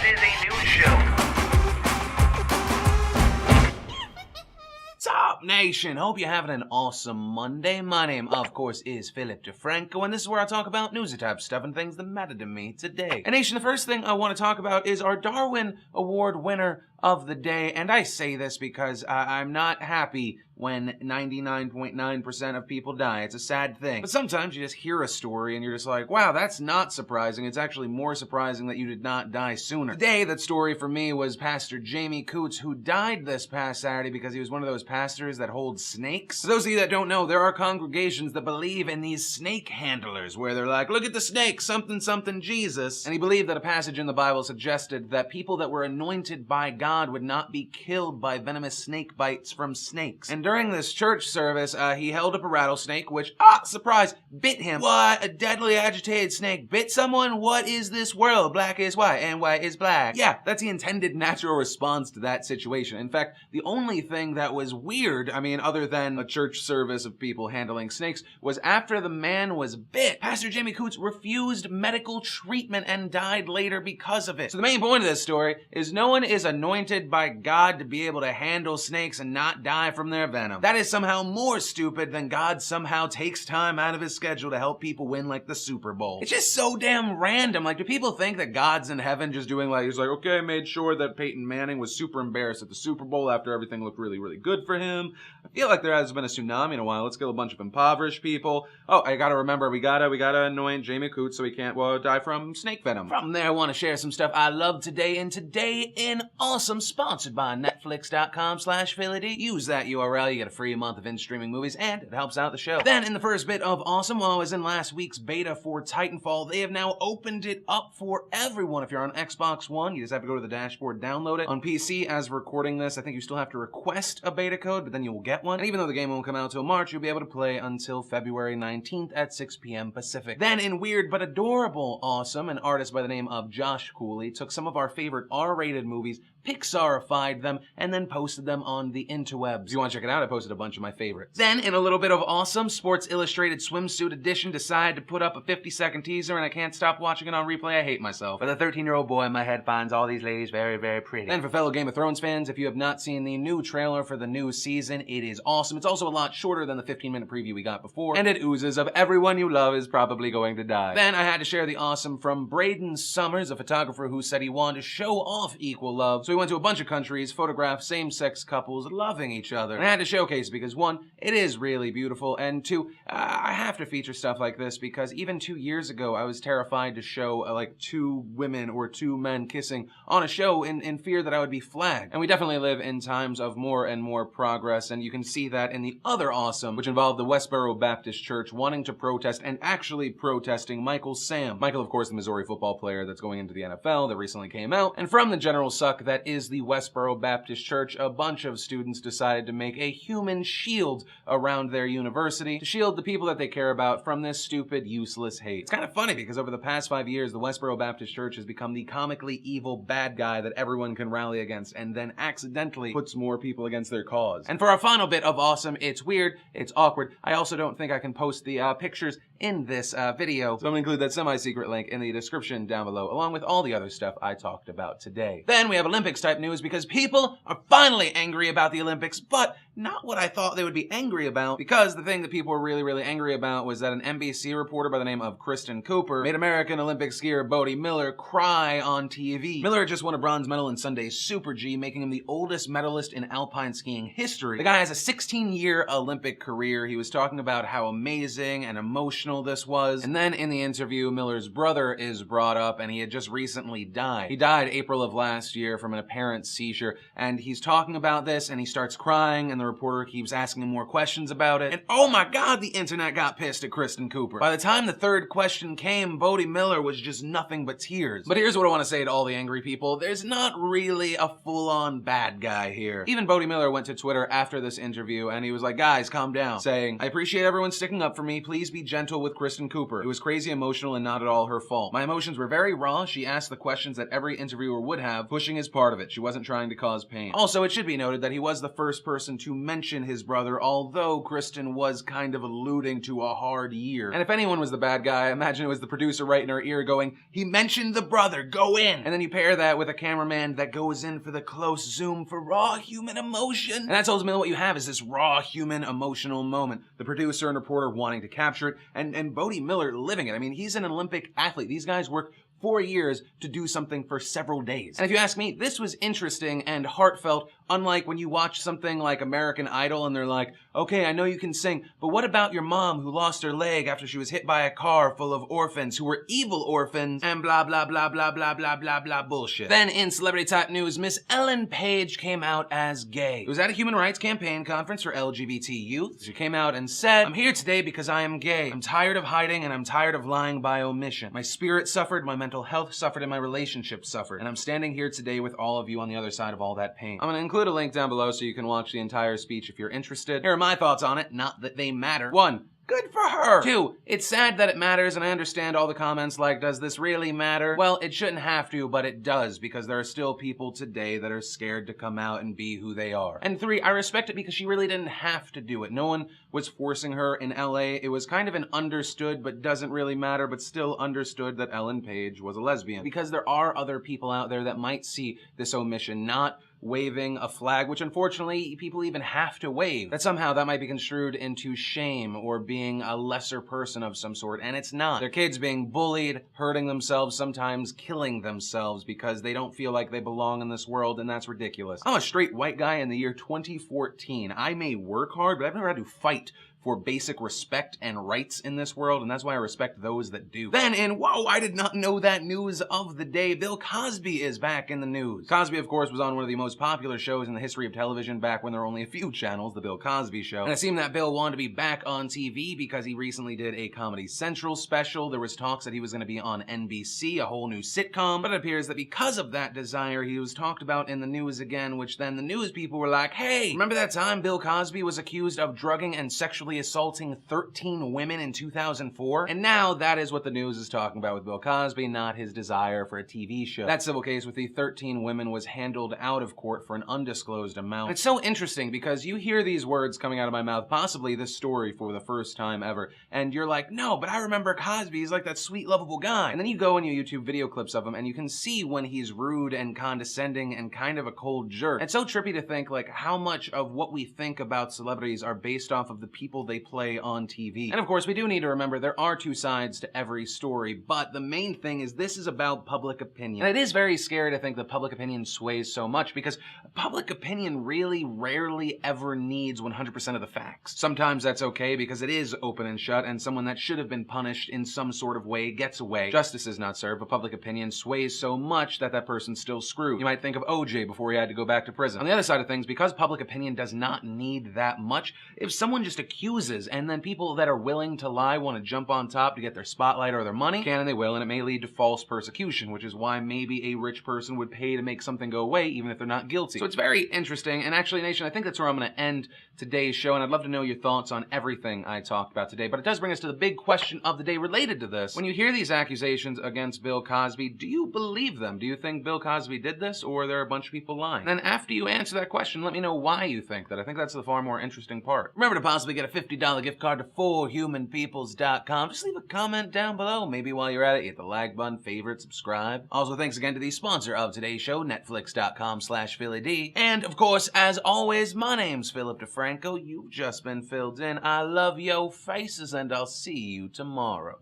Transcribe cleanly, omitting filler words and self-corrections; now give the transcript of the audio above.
is a news show. Top Nation, hope you're having an awesome Monday. My name, of course, is Philip DeFranco, and this is where I talk about newsy type stuff and things that matter to me today. And Nation, the first thing I want to talk about is our Darwin Award winner of the day, and I say this because I'm not happy when 99.9% of people die. It's a sad thing. But sometimes you just hear a story and you're just like, wow, that's not surprising. It's actually more surprising that you did not die sooner. Today, that story for me was Pastor Jamie Coots, who died this past Saturday because he was one of those pastors that hold snakes. For those of you that don't know, there are congregations that believe in these snake handlers, where they're like, look at the snake, something, something, Jesus. And he believed that a passage in the Bible suggested that people that were anointed by God would not be killed by venomous snake bites from snakes. And during this church service, he held up a rattlesnake, which, surprise, bit him. What? A deadly agitated snake bit someone? What is this world? Black is white and white is black. Yeah, that's the intended natural response to that situation. In fact, the only thing that was weird, other than a church service of people handling snakes, was after the man was bit, Pastor Jamie Coots refused medical treatment and died later because of it. So the main point of this story is no one is anointed by God to be able to handle snakes and not die from their venom. That is somehow more stupid than God somehow takes time out of his schedule to help people win like the Super Bowl. It's just so damn random. Like, do people think that God's in heaven just doing like, he's like, okay, I made sure that Peyton Manning was super embarrassed at the Super Bowl after everything looked really, really good for him. I feel like there has been a tsunami in a while. Let's kill a bunch of impoverished people. Oh, I gotta remember, we gotta anoint Jamie Coots so he can't, die from snake venom. From there, I want to share some stuff I love today, and Today in Awesome, sponsored by Netflix.com/Philly. Use that URL, you get a free month of in-streaming movies, and it helps out the show. Then, in the first bit of Awesome, while I was in last week's beta for Titanfall, they have now opened it up for everyone. If you're on Xbox One, you just have to go to the dashboard, download it. On PC, as recording this, I think you still have to request a beta code, but then you will get one. And even though the game won't come out till March, you'll be able to play until February 19th at 6 p.m. Pacific. Then, in weird but adorable Awesome, an artist by the name of Josh Cooley took some of our favorite R-rated movies, Pixarified them, and then posted them on the interwebs. If you want to check it out, I posted a bunch of my favorites. Then, in a little bit of Awesome, Sports Illustrated Swimsuit Edition decided to put up a 50-second teaser, and I can't stop watching it on replay. I hate myself. But the 13-year-old boy in my head finds all these ladies very, very pretty. Then, for fellow Game of Thrones fans, if you have not seen the new trailer for the new season, it is awesome. It's also a lot shorter than the 15-minute preview we got before, and it oozes of everyone you love is probably going to die. Then, I had to share the awesome from Braden Summers, a photographer who said he wanted to show off equal love, so he went to a bunch of countries, photographed same-sex couples loving each other. And I had to showcase it because, one, it is really beautiful, and two, I have to feature stuff like this because even 2 years ago, I was terrified to show like two women or two men kissing on a show in fear that I would be flagged. And we definitely live in times of more and more progress, and you can see that in the other Awesome, which involved the Westboro Baptist Church wanting to protest and actually protesting Michael Sam. Michael, of course, the Missouri football player that's going into the NFL that recently came out. And from the general suck that is the Westboro Baptist Church, a bunch of students decided to make a human shield around their university to shield the people that they care about from this stupid, useless hate. It's kind of funny because over the past 5 years, the Westboro Baptist Church has become the comically evil bad guy that everyone can rally against and then accidentally puts more people against their cause. And for our final bit of Awesome, it's weird, it's awkward. I also don't think I can post the pictures in this video, so I'm gonna include that semi-secret link in the description down below, along with all the other stuff I talked about today. Then we have Olympics type news because people are finally angry about the Olympics, but not what I thought they would be angry about, because the thing that people were really, really angry about was that an NBC reporter by the name of Kristen Cooper made American Olympic skier Bodie Miller cry on TV. Miller just won a bronze medal in Sunday's Super G, making him the oldest medalist in alpine skiing history. The guy has a 16-year Olympic career. He was talking about how amazing and emotional this was, and then in the interview, Miller's brother is brought up, and he had just recently died. He died April of last year from an apparent seizure, and he's talking about this, and he starts crying, and the reporter keeps asking him more questions about it, and oh my god, the internet got pissed at Kristen Cooper. By the time the third question came, Bodie Miller was just nothing but tears. But here's what I want to say to all the angry people. There's not really a full-on bad guy here. Even Bodie Miller went to Twitter after this interview, and he was like, guys, calm down, saying, I appreciate everyone sticking up for me. Please be gentle with Kristen Cooper. It was crazy emotional and not at all her fault. My emotions were very raw. She asked the questions that every interviewer would have. Pushing is part of it. She wasn't trying to cause pain. Also, it should be noted that he was the first person to mention his brother, although Kristen was kind of alluding to a hard year. And if anyone was the bad guy, I imagine it was the producer right in her ear going, "He mentioned the brother, go in!" And then you pair that with a cameraman that goes in for the close zoom for raw human emotion. And that's ultimately what you have, is this raw human emotional moment. The producer and reporter wanting to capture it, and Bodie Miller living it. I mean, he's an Olympic athlete. These guys work 4 years to do something for several days. And if you ask me, this was interesting and heartfelt, unlike when you watch something like American Idol and they're like, "Okay, I know you can sing, but what about your mom who lost her leg after she was hit by a car full of orphans who were evil orphans," and blah, blah, blah, blah, blah, blah, blah, blah bullshit. Then in celebrity type news, Miss Ellen Page came out as gay. It was at a human rights campaign conference for LGBT youth. She came out and said, "I'm here today because I am gay. I'm tired of hiding and I'm tired of lying by omission. My spirit suffered, my mental health suffered, and my relationship suffered. And I'm standing here today with all of you on the other side of all that pain." I'm going to include a link down below so you can watch the entire speech if you're interested. Here are my thoughts on it, not that they matter. 1. Good for her. 2, it's sad that it matters, and I understand all the comments like, does this really matter? Well, it shouldn't have to, but it does, because there are still people today that are scared to come out and be who they are. And 3, I respect it because she really didn't have to do it. No one was forcing her in LA. It was kind of an understood, but doesn't really matter, but still understood that Ellen Page was a lesbian. Because there are other people out there that might see this omission not waving a flag, which unfortunately people even have to wave, that somehow that might be construed into shame or being a lesser person of some sort, and it's not. They're kids being bullied, hurting themselves, sometimes killing themselves because they don't feel like they belong in this world, and that's ridiculous. I'm a straight white guy in the year 2014. I may work hard, but I've never had to fight for basic respect and rights in this world, and that's why I respect those that do. Then in, whoa, I did not know that news of the day, Bill Cosby is back in the news. Cosby, of course, was on one of the most popular shows in the history of television back when there were only a few channels, The Bill Cosby Show. And it seemed that Bill wanted to be back on TV because he recently did a Comedy Central special. There was talks that he was going to be on NBC, a whole new sitcom, but it appears that because of that desire, he was talked about in the news again, which then the news people were like, "Hey, remember that time Bill Cosby was accused of drugging and sexually assaulting 13 women in 2004? And now that is what the news is talking about with Bill Cosby, not his desire for a TV show. That civil case with the 13 women was handled out of court for an undisclosed amount. And it's so interesting because you hear these words coming out of my mouth, possibly this story for the first time ever, and you're like, "No, but I remember Cosby, he's like that sweet, lovable guy." And then you go and you YouTube video clips of him and you can see when he's rude and condescending and kind of a cold jerk. It's so trippy to think like how much of what we think about celebrities are based off of the people they play on TV. And of course, we do need to remember there are two sides to every story, but the main thing is this is about public opinion. And it is very scary to think that public opinion sways so much because public opinion really rarely ever needs 100% of the facts. Sometimes that's okay because it is open and shut and someone that should have been punished in some sort of way gets away. Justice is not served, but public opinion sways so much that that person's still screwed. You might think of OJ before he had to go back to prison. On the other side of things, because public opinion does not need that much, if someone just accuses and then people that are willing to lie want to jump on top to get their spotlight or their money, can and they will, and it may lead to false persecution, which is why maybe a rich person would pay to make something go away even if they're not guilty. So it's very interesting, and actually, Nation, I think that's where I'm going to end today's show, and I'd love to know your thoughts on everything I talked about today, but it does bring us to the big question of the day related to this. When you hear these accusations against Bill Cosby, do you believe them? Do you think Bill Cosby did this, or are there a bunch of people lying? And then after you answer that question, let me know why you think that. I think that's the far more interesting part. Remember to possibly get a $50 gift card to 4humanpeoples.com. Just leave a comment down below. Maybe while you're at it, hit the like button, favorite, subscribe. Also, thanks again to the sponsor of today's show, Netflix.com/PhillyD. And, of course, as always, my name's Philip DeFranco. You've just been filled in. I love yo faces, and I'll see you tomorrow.